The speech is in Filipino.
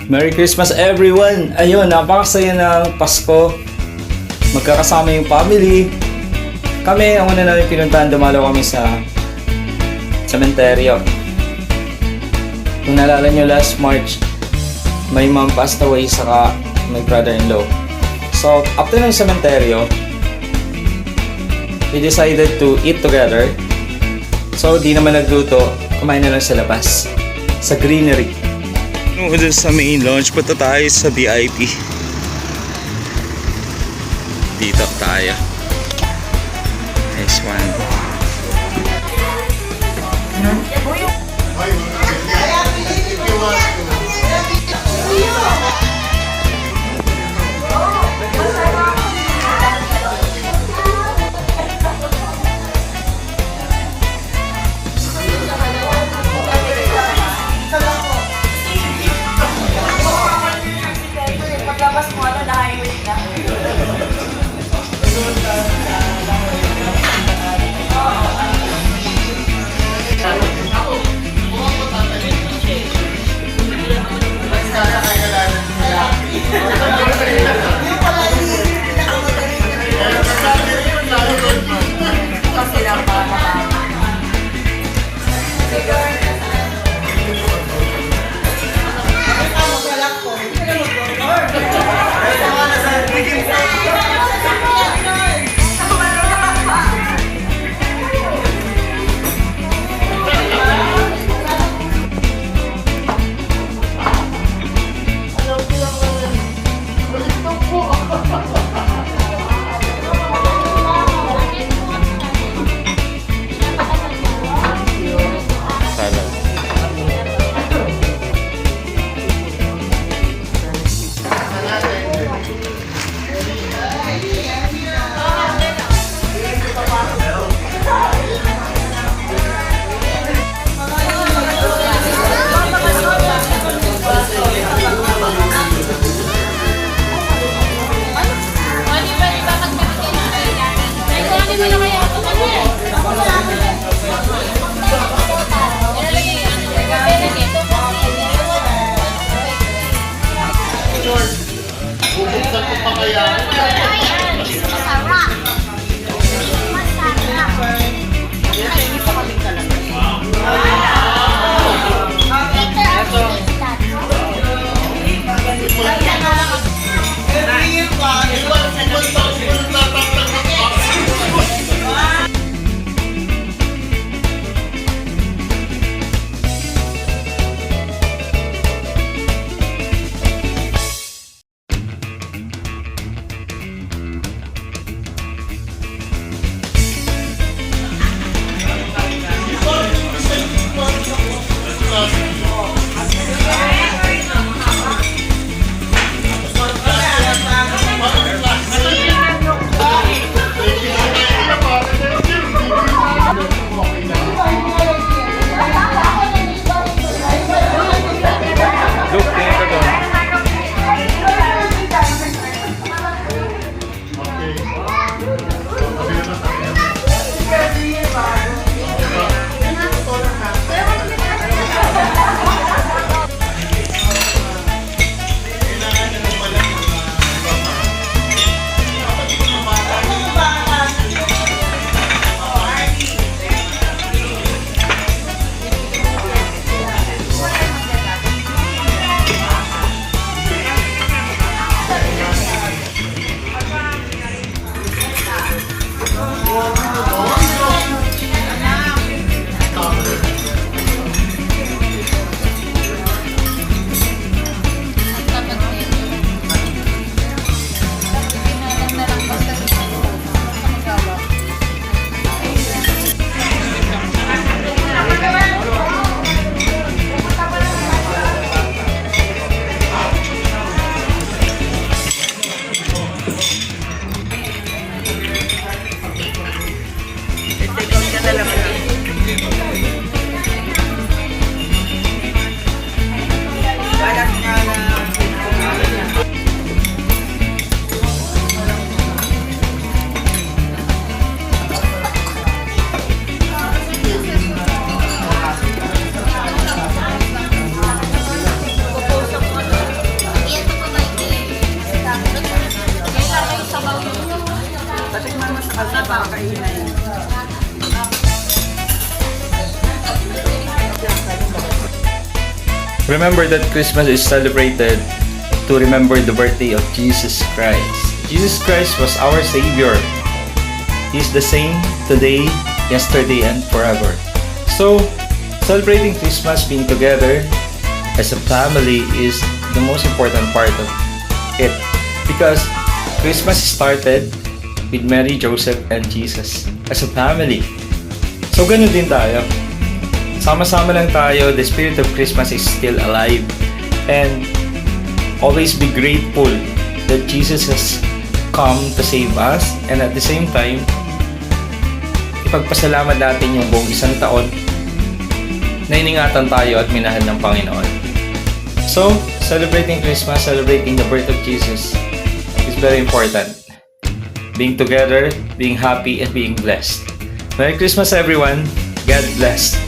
Merry Christmas everyone! Ayun, napakasaya ng Pasko. Magkakasama yung family. Kami, ang una namin pinuntahan, dumalaw kami sa sementeryo. Kung naalala nyo, last March, my mom passed away saka my brother-in-law. So, after ng sementeryo, we decided to eat together. So, di naman nagluto, kumain na lang sa labas, sa greenery. Nung sa main lounge, punta tayo sa VIP. Dito tayo. Nice one. Paglapas mo, ano, na-highway na. papakainan. Remember that Christmas is celebrated to remember the birthday of Jesus Christ. Jesus Christ was our Savior. He's the same today, yesterday, and forever. So, celebrating Christmas, being together as a family is the most important part of it. Because Christmas started with Mary, Joseph, and Jesus as a family. So, ganun din tayo. Sama-sama lang tayo. The spirit of Christmas is still alive. And always be grateful that Jesus has come to save us. And at the same time, ipagpasalamat natin yung buong isang taon na iningatan tayo at minahal ng Panginoon. So, celebrating Christmas, celebrating the birth of Jesus is very important. Being together, being happy, and being blessed. Merry Christmas, everyone. God bless.